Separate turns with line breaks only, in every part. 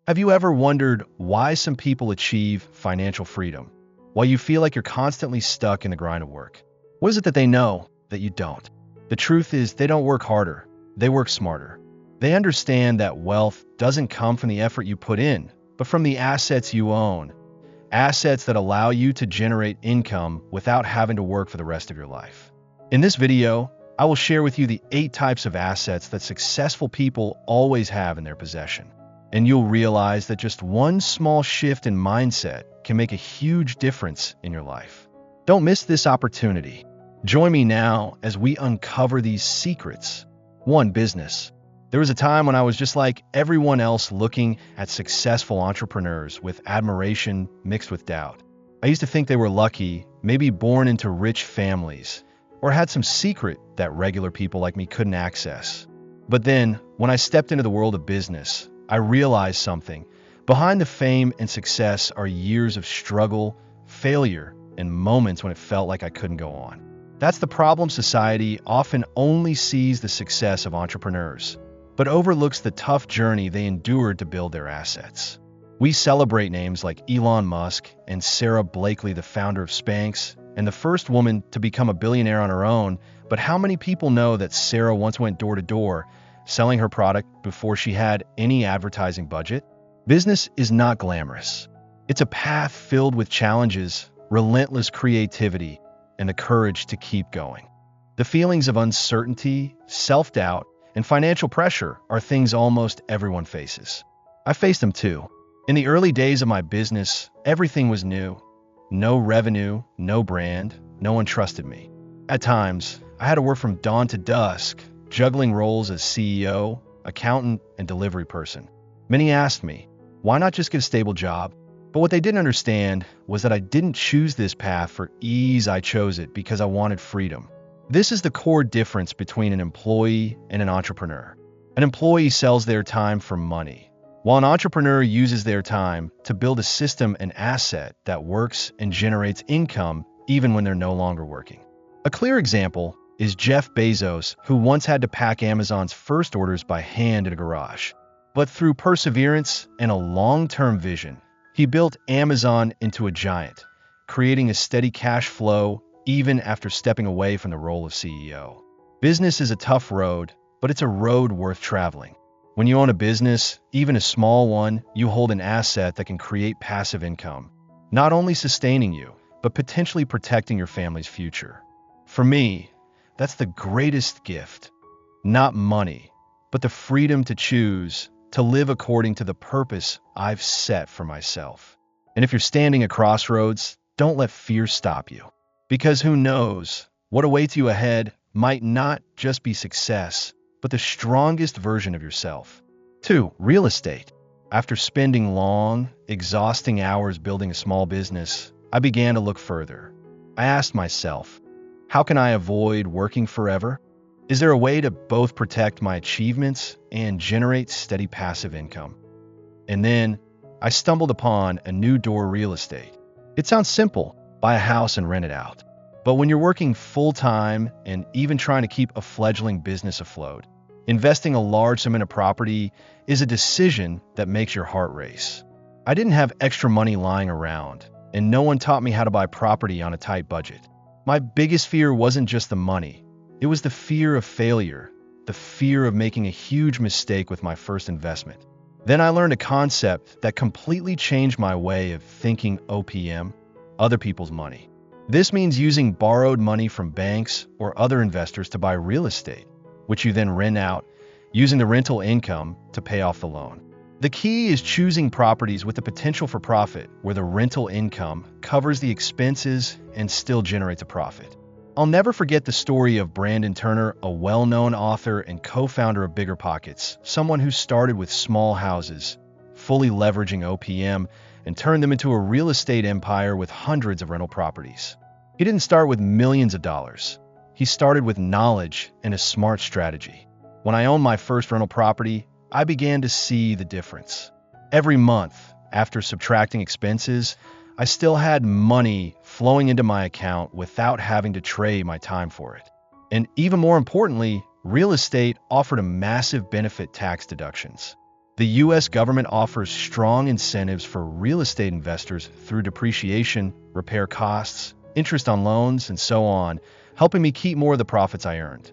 Have you ever wondered why some people achieve financial freedom while you feel like you're constantly stuck in the grind of work? What is it that they know that you don't? The truth is, they don't work harder, they work smarter. They understand that wealth doesn't come from the effort you put in, but from the assets you own. Assets that allow you to generate income without having to work for the rest of your life. In this video, I will share with you the 8 types of assets that successful people always have in their possession. And you'll realize that just one small shift in mindset can make a huge difference in your life. Don't miss this opportunity. Join me now as we uncover these secrets. 1. Business. There was a time when I was just like everyone else, looking at successful entrepreneurs with admiration mixed with doubt. I used to think they were lucky, maybe born into rich families, or had some secret that regular people like me couldn't access. But then, when I stepped into the world of business, I realized something. Behind the fame and success are years of struggle, failure, and moments when it felt like I couldn't go on. That's the problem. Society often only sees the success of entrepreneurs, but overlooks the tough journey they endured to build their assets. We celebrate names like Elon Musk and Sarah Blakely, the founder of Spanx, and the first woman to become a billionaire on her own, but how many people know that Sarah once went door to door selling her product before she had any advertising budget? Business is not glamorous. It's a path filled with challenges, relentless creativity, and the courage to keep going. The feelings of uncertainty, self-doubt, and financial pressure are things almost everyone faces. I faced them too. In the early days of my business, everything was new. No revenue, no brand, no one trusted me. At times, I had to work from dawn to dusk, juggling roles as CEO, accountant, and delivery person. Many asked me, why not just get a stable job? But what they didn't understand was that I didn't choose this path for ease. I chose it because I wanted freedom. This is the core difference between an employee and an entrepreneur. An employee sells their time for money, while an entrepreneur uses their time to build a system and asset that works and generates income even when they're no longer working. A clear example is Jeff Bezos, who once had to pack Amazon's first orders by hand in a garage. But through perseverance and a long-term vision, he built Amazon into a giant, creating a steady cash flow even after stepping away from the role of CEO. Business is a tough road, but it's a road worth traveling. When you own a business, even a small one, you hold an asset that can create passive income, not only sustaining you, but potentially protecting your family's future. For me, that's the greatest gift. Not money, but the freedom to choose, to live according to the purpose I've set for myself. And if you're standing at crossroads, don't let fear stop you. Because who knows, what awaits you ahead might not just be success, but the strongest version of yourself. 2. Real estate. After spending long, exhausting hours building a small business, I began to look further. I asked myself, how can I avoid working forever? Is there a way to both protect my achievements and generate steady passive income? And then I stumbled upon a new door: real estate. It sounds simple, buy a house and rent it out. But when you're working full-time and even trying to keep a fledgling business afloat, investing a large sum in a property is a decision that makes your heart race. I didn't have extra money lying around, and no one taught me how to buy property on a tight budget. My biggest fear wasn't just the money. It was the fear of failure, the fear of making a huge mistake with my first investment. Then I learned a concept that completely changed my way of thinking: OPM, other people's money. This means using borrowed money from banks or other investors to buy real estate, which you then rent out, using the rental income to pay off the loan. The key is choosing properties with the potential for profit, where the rental income covers the expenses and still generates a profit. I'll never forget the story of Brandon Turner, a well-known author and co-founder of Bigger Pockets, someone who started with small houses, fully leveraging OPM, and turned them into a real estate empire with hundreds of rental properties. He didn't start with millions of dollars. He started with knowledge and a smart strategy. When I owned my first rental property, I began to see the difference. Every month, after subtracting expenses, I still had money flowing into my account without having to trade my time for it. And even more importantly, real estate offered a massive benefit: tax deductions. The US government offers strong incentives for real estate investors through depreciation, repair costs, interest on loans, and so on, helping me keep more of the profits I earned.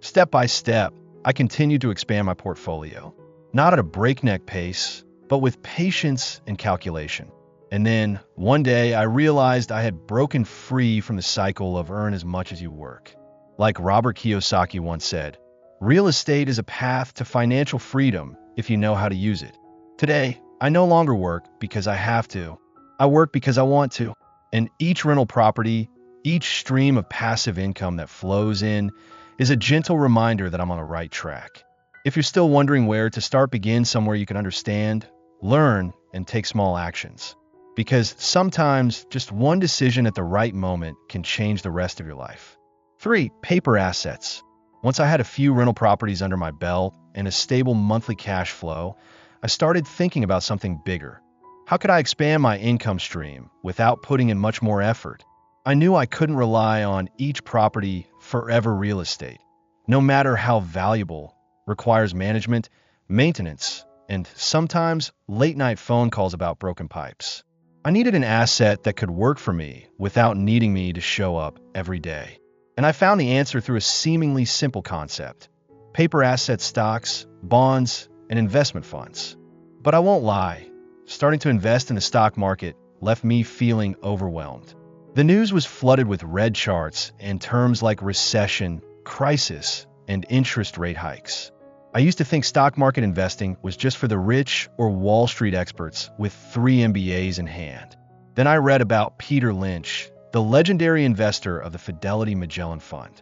Step by step, I continued to expand my portfolio, not at a breakneck pace, but with patience and calculation. And then, one day, I realized I had broken free from the cycle of earn as much as you work. Like Robert Kiyosaki once said, real estate is a path to financial freedom if you know how to use it. Today, I no longer work because I have to. I work because I want to. And each rental property, each stream of passive income that flows in, is a gentle reminder that I'm on the right track. If you're still wondering where to start, begin somewhere you can understand, learn, and take small actions. Because sometimes just one decision at the right moment can change the rest of your life. 3. Paper assets. Once I had a few rental properties under my belt and a stable monthly cash flow, I started thinking about something bigger. How could I expand my income stream without putting in much more effort? I knew I couldn't rely on each property forever. Real estate, no matter how valuable, requires management, maintenance, and sometimes late-night phone calls about broken pipes. I needed an asset that could work for me without needing me to show up every day. And I found the answer through a seemingly simple concept: paper asset stocks, bonds, and investment funds. But I won't lie, starting to invest in the stock market left me feeling overwhelmed. The news was flooded with red charts and terms like recession, crisis, and interest rate hikes. I used to think stock market investing was just for the rich or Wall Street experts with 3 MBAs in hand. Then I read about Peter Lynch, the legendary investor of the Fidelity Magellan Fund.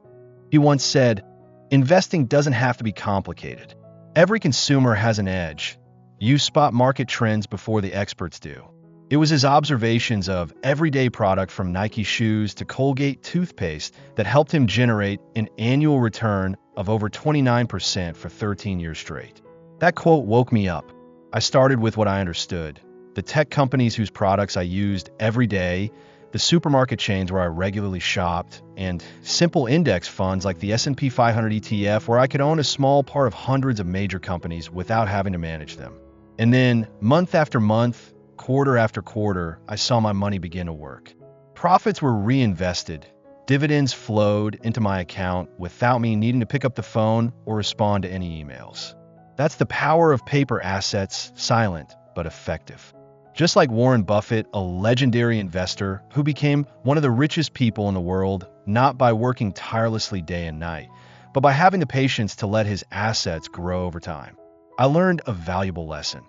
He once said, "Investing doesn't have to be complicated. Every consumer has an edge. You spot market trends before the experts do." It was his observations of everyday product from Nike shoes to Colgate toothpaste that helped him generate an annual return of over 29% for 13 years straight. That quote woke me up. I started with what I understood: the tech companies whose products I used every day, the supermarket chains where I regularly shopped, and simple index funds like the S&P 500 ETF where I could own a small part of hundreds of major companies without having to manage them. And then, month after month, quarter after quarter, I saw my money begin to work. Profits were reinvested. Dividends flowed into my account without me needing to pick up the phone or respond to any emails. That's the power of paper assets, silent but effective. Just like Warren Buffett, a legendary investor who became one of the richest people in the world, not by working tirelessly day and night, but by having the patience to let his assets grow over time. I learned a valuable lesson.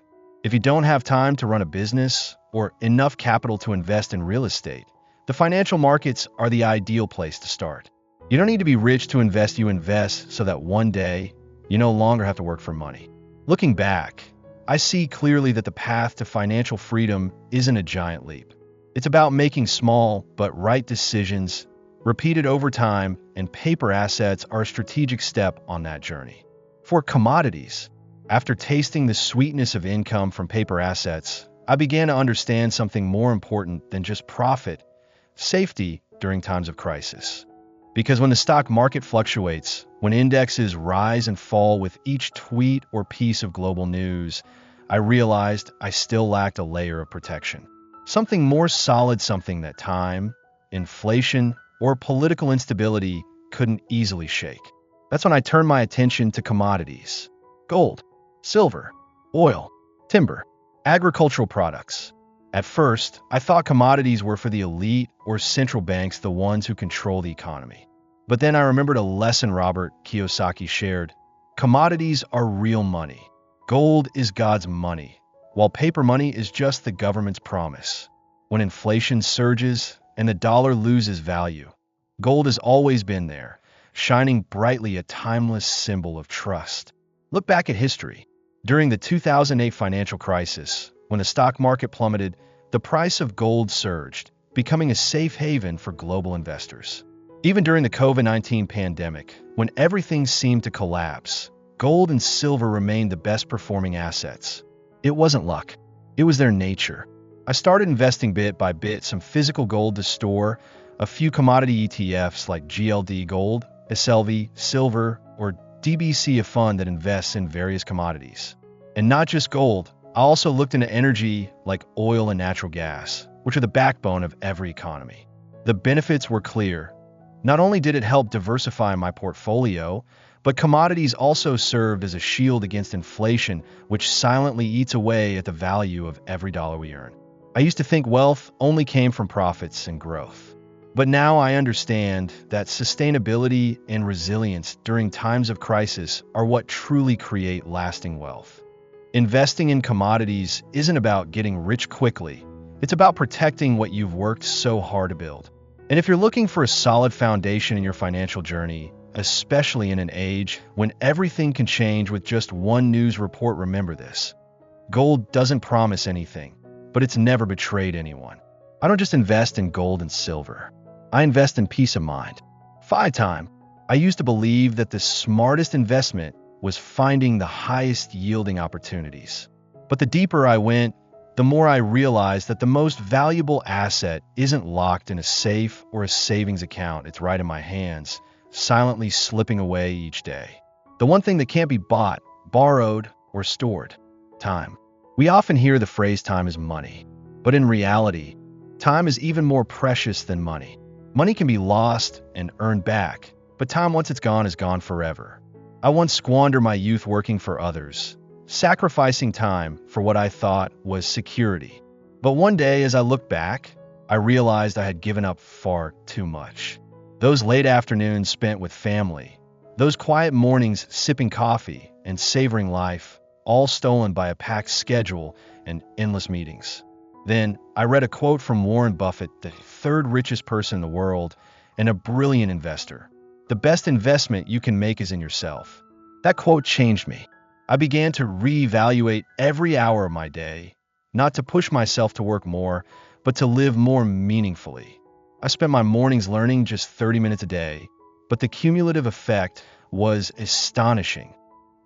If you don't have time to run a business or enough capital to invest in real estate, the financial markets are the ideal place to start. You don't need to be rich to invest. You invest so that one day you no longer have to work for money. Looking back, I see clearly that the path to financial freedom isn't a giant leap. It's about making small but right decisions, repeated over time, and paper assets are a strategic step on that journey. For commodities, after tasting the sweetness of income from paper assets, I began to understand something more important than just profit: safety during times of crisis. Because when the stock market fluctuates, when indexes rise and fall with each tweet or piece of global news, I realized I still lacked a layer of protection. Something more solid, something that time, inflation, or political instability couldn't easily shake. That's when I turned my attention to commodities: gold, silver, oil, timber, agricultural products. At first, I thought commodities were for the elite or central banks, the ones who control the economy. But then I remembered a lesson Robert Kiyosaki shared. Commodities are real money. Gold is God's money, while paper money is just the government's promise. When inflation surges and the dollar loses value, gold has always been there, shining brightly, a timeless symbol of trust. Look back at history. During the 2008 financial crisis, when the stock market plummeted, the price of gold surged, becoming a safe haven for global investors. Even during the COVID-19 pandemic, when everything seemed to collapse, gold and silver remained the best performing assets. It wasn't luck. It was their nature. I started investing bit by bit: some physical gold to store, a few commodity ETFs like GLD Gold, SLV Silver, or DBC, a fund that invests in various commodities. And not just gold, I also looked into energy like oil and natural gas, which are the backbone of every economy. The benefits were clear. Not only did it help diversify my portfolio, but commodities also served as a shield against inflation, which silently eats away at the value of every dollar we earn. I used to think wealth only came from profits and growth. But now I understand that sustainability and resilience during times of crisis are what truly create lasting wealth. Investing in commodities isn't about getting rich quickly. It's about protecting what you've worked so hard to build. And if you're looking for a solid foundation in your financial journey, especially in an age when everything can change with just one news report, remember this. Gold doesn't promise anything, but it's never betrayed anyone. I don't just invest in gold and silver. I invest in peace of mind. Time, I used to believe that the smartest investment was finding the highest yielding opportunities. But the deeper I went, the more I realized that the most valuable asset isn't locked in a safe or a savings account. It's right in my hands, silently slipping away each day. The one thing that can't be bought, borrowed, or stored: time. We often hear the phrase time is money, but in reality, time is even more precious than money. Money can be lost and earned back, but time, once it's gone, is gone forever. I once squandered my youth working for others, sacrificing time for what I thought was security. But one day, as I looked back, I realized I had given up far too much. Those late afternoons spent with family, those quiet mornings sipping coffee and savoring life, all stolen by a packed schedule and endless meetings. Then I read a quote from Warren Buffett, the third richest person in the world and a brilliant investor. The best investment you can make is in yourself. That quote changed me. I began to reevaluate every hour of my day, not to push myself to work more, but to live more meaningfully. I spent my mornings learning just 30 minutes a day, but the cumulative effect was astonishing.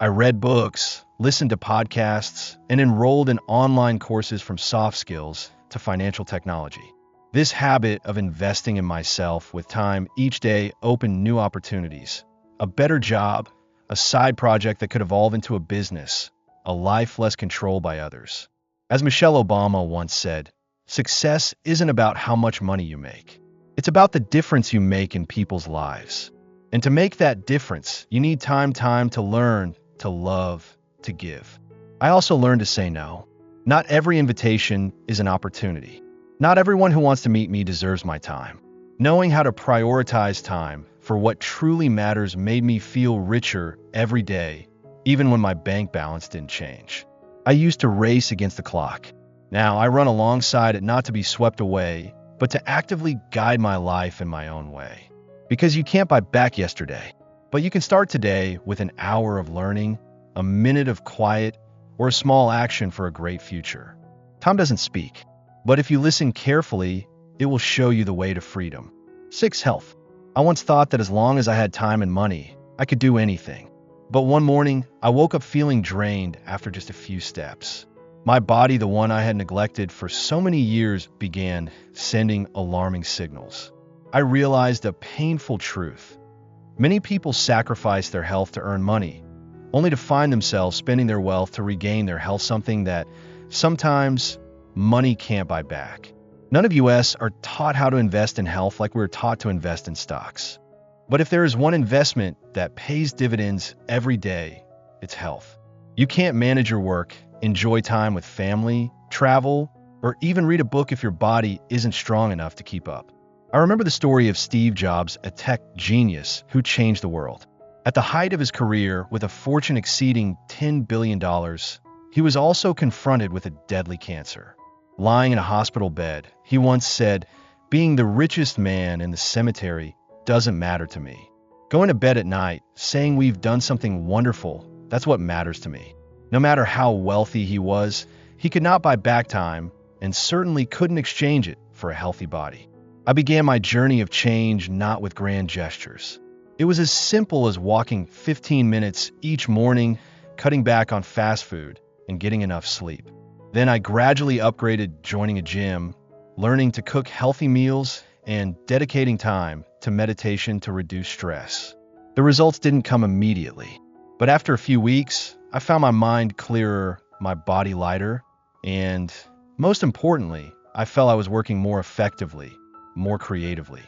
I read books, listened to podcasts, and enrolled in online courses from soft skills to financial technology. This habit of investing in myself with time each day opened new opportunities: a better job, a side project that could evolve into a business, a life less controlled by others. As Michelle Obama once said, success isn't about how much money you make. It's about the difference you make in people's lives. And to make that difference, you need time to learn, to love, to give. I also learned to say no. Not every invitation is an opportunity. Not everyone who wants to meet me deserves my time. Knowing how to prioritize time for what truly matters made me feel richer every day, even when my bank balance didn't change. I used to race against the clock. Now I run alongside it, not to be swept away, but to actively guide my life in my own way. Because you can't buy back yesterday, but you can start today with an hour of learning, a minute of quiet, or a small action for a great future. Time doesn't speak, but if you listen carefully, it will show you the way to freedom. 6. Health. I once thought that as long as I had time and money, I could do anything. But one morning, I woke up feeling drained after just a few steps. My body, the one I had neglected for so many years, began sending alarming signals. I realized a painful truth. Many people sacrifice their health to earn money, only to find themselves spending their wealth to regain their health, something that sometimes money can't buy back. None of us are taught how to invest in health like we're taught to invest in stocks. But if there is one investment that pays dividends every day, it's health. You can't manage your work, enjoy time with family, travel, or even read a book if your body isn't strong enough to keep up. I remember the story of Steve Jobs, a tech genius who changed the world. At the height of his career, with a fortune exceeding $10 billion, he was also confronted with a deadly cancer. Lying in a hospital bed, he once said, "Being the richest man in the cemetery doesn't matter to me. Going to bed at night, saying we've done something wonderful, that's what matters to me." No matter how wealthy he was, he could not buy back time and certainly couldn't exchange it for a healthy body. I began my journey of change not with grand gestures. It was as simple as walking 15 minutes each morning, cutting back on fast food, and getting enough sleep. Then I gradually upgraded, joining a gym, learning to cook healthy meals, and dedicating time to meditation to reduce stress. The results didn't come immediately, but after a few weeks, I found my mind clearer, my body lighter, and most importantly, I felt I was working more effectively, more creatively.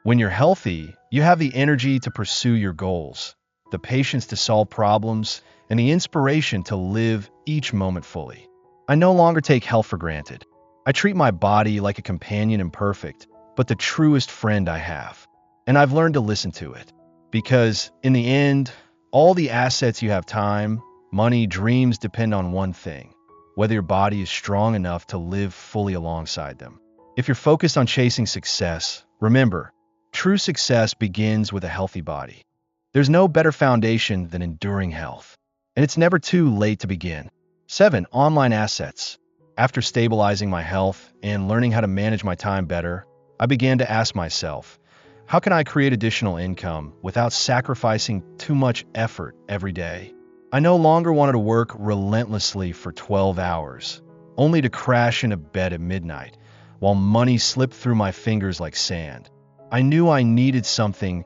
When you're healthy, you have the energy to pursue your goals, the patience to solve problems, and the inspiration to live each moment fully. I no longer take health for granted. I treat my body like a companion imperfect, but the truest friend I have. And I've learned to listen to it. Because in the end, all the assets you have, time, money, dreams, depend on one thing: whether your body is strong enough to live fully alongside them. If you're focused on chasing success, remember, true success begins with a healthy body. There's no better foundation than enduring health. And it's never too late to begin. 7. Online assets. After stabilizing my health and learning how to manage my time better, I began to ask myself, how can I create additional income without sacrificing too much effort every day? I no longer wanted to work relentlessly for 12 hours, only to crash into bed at midnight, while money slipped through my fingers like sand. I knew I needed something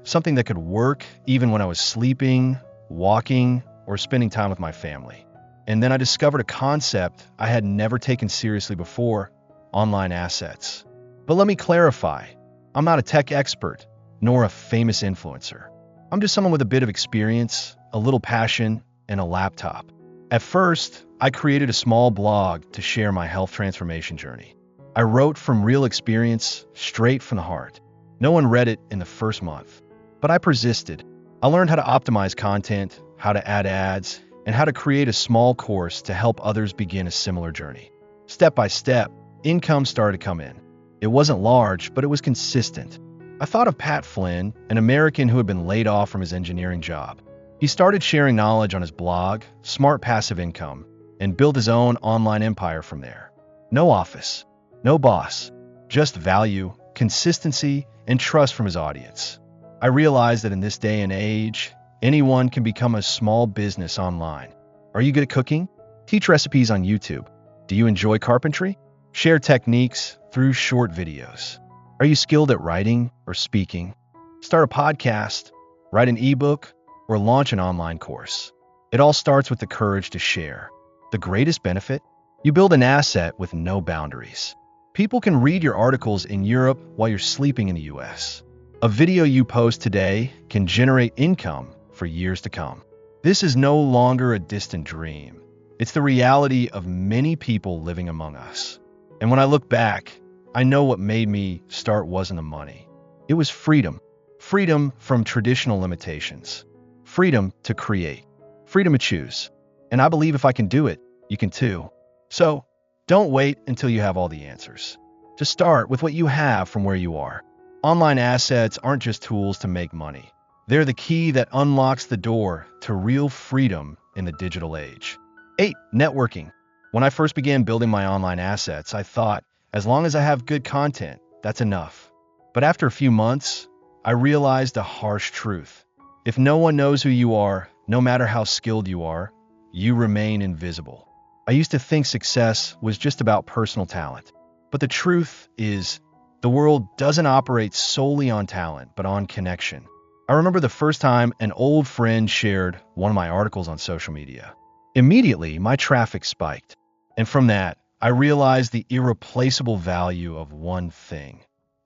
that could work even when I was sleeping, walking, or spending time with my family. And then I discovered a concept I had never taken seriously before: online assets. But let me clarify, I'm not a tech expert, nor a famous influencer. I'm just someone with a bit of experience, a little passion, and a laptop. At first, I created a small blog to share my health transformation journey. I wrote from real experience, straight from the heart. No one read it in the first month, but I persisted. I learned how to optimize content, how to add ads, and how to create a small course to help others begin a similar journey. Step by step, income started to come in. It wasn't large, but it was consistent. I thought of Pat Flynn, an American who had been laid off from his engineering job. He started sharing knowledge on his blog, Smart Passive Income, and built his own online empire from there. No office, no boss, just value, consistency, and trust from his audience. I realized that in this day and age, anyone can become a small business online. Are you good at cooking? Teach recipes on YouTube. Do you enjoy carpentry? Share techniques through short videos. Are you skilled at writing or speaking? Start a podcast, write an ebook, or launch an online course. It all starts with the courage to share. The greatest benefit? You build an asset with no boundaries. People can read your articles in Europe while you're sleeping in the US. A video you post today can generate income for years to come. This is no longer a distant dream. It's the reality of many people living among us. And when I look back, I know what made me start wasn't the money. It was freedom. Freedom from traditional limitations. Freedom to create. Freedom to choose. And I believe if I can do it, you can too. So, don't wait until you have all the answers. Just start with what you have from where you are. Online assets aren't just tools to make money. They're the key that unlocks the door to real freedom in the digital age. 8. Networking. When I first began building my online assets, I thought, as long as I have good content, that's enough. But after a few months, I realized a harsh truth. If no one knows who you are, no matter how skilled you are, you remain invisible. I used to think success was just about personal talent. But the truth is, the world doesn't operate solely on talent, but on connection. I remember the first time an old friend shared one of my articles on social media. Immediately, my traffic spiked. And from that, I realized the irreplaceable value of one thing: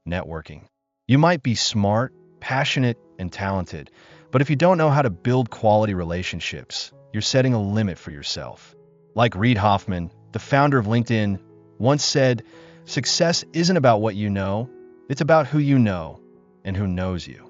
networking. You might be smart, passionate, and talented, but if you don't know how to build quality relationships, you're setting a limit for yourself. Like Reid Hoffman, the founder of LinkedIn, once said, success isn't about what you know, it's about who you know and who knows you.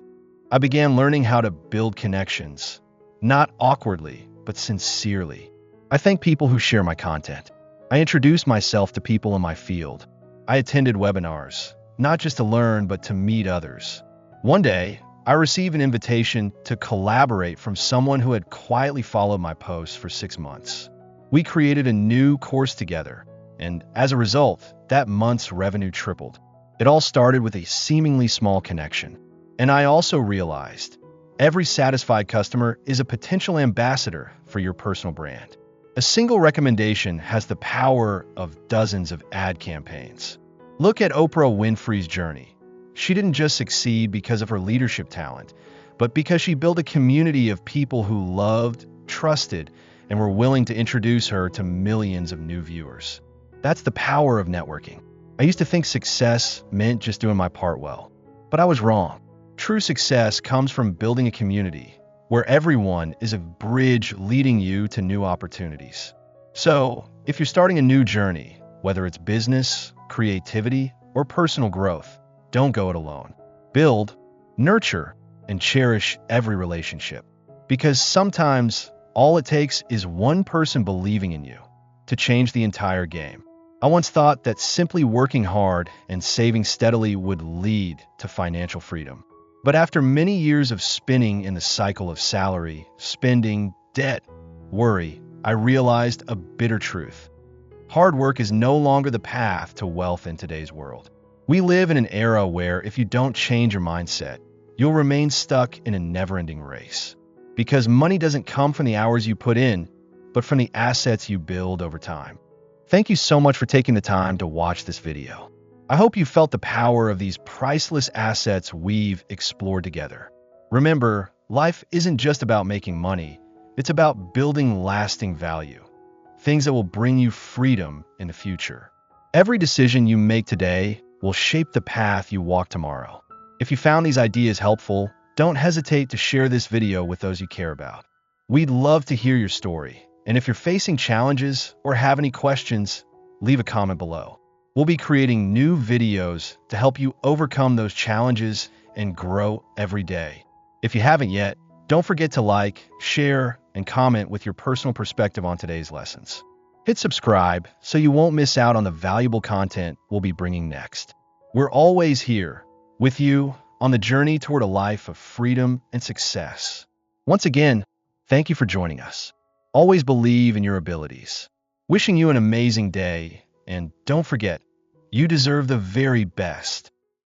I began learning how to build connections, not awkwardly, but sincerely. I thank people who share my content. I introduce myself to people in my field. I attended webinars, not just to learn, but to meet others. One day, I received an invitation to collaborate from someone who had quietly followed my posts for 6 months. We created a new course together, and as a result, that month's revenue tripled. It all started with a seemingly small connection. And I also realized every satisfied customer is a potential ambassador for your personal brand. A single recommendation has the power of dozens of ad campaigns. Look at Oprah Winfrey's journey. She didn't just succeed because of her leadership talent, but because she built a community of people who loved, trusted, and we're willing to introduce her to millions of new viewers. That's the power of networking. I used to think success meant just doing my part well, but I was wrong. True success comes from building a community where everyone is a bridge leading you to new opportunities. So, if you're starting a new journey, whether it's business, creativity, or personal growth, don't go it alone. Build, nurture, and cherish every relationship. Because sometimes all it takes is one person believing in you to change the entire game. I once thought that simply working hard and saving steadily would lead to financial freedom. But after many years of spinning in the cycle of salary, spending, debt, worry, I realized a bitter truth. Hard work is no longer the path to wealth in today's world. We live in an era where if you don't change your mindset, you'll remain stuck in a never-ending race. Because money doesn't come from the hours you put in, but from the assets you build over time. Thank you so much for taking the time to watch this video. I hope you felt the power of these priceless assets we've explored together. Remember, life isn't just about making money, it's about building lasting value. Things that will bring you freedom in the future. Every decision you make today will shape the path you walk tomorrow. If you found these ideas helpful, don't hesitate to share this video with those you care about. We'd love to hear your story, and if you're facing challenges or have any questions, leave a comment below. We'll be creating new videos to help you overcome those challenges and grow every day. If you haven't yet, don't forget to like, share, and comment with your personal perspective on today's lessons. Hit subscribe so you won't miss out on the valuable content we'll be bringing next. We're always here, with you, on the journey toward a life of freedom and success. Once again, thank you for joining us. Always believe in your abilities. Wishing you an amazing day, and don't forget, you deserve the very best.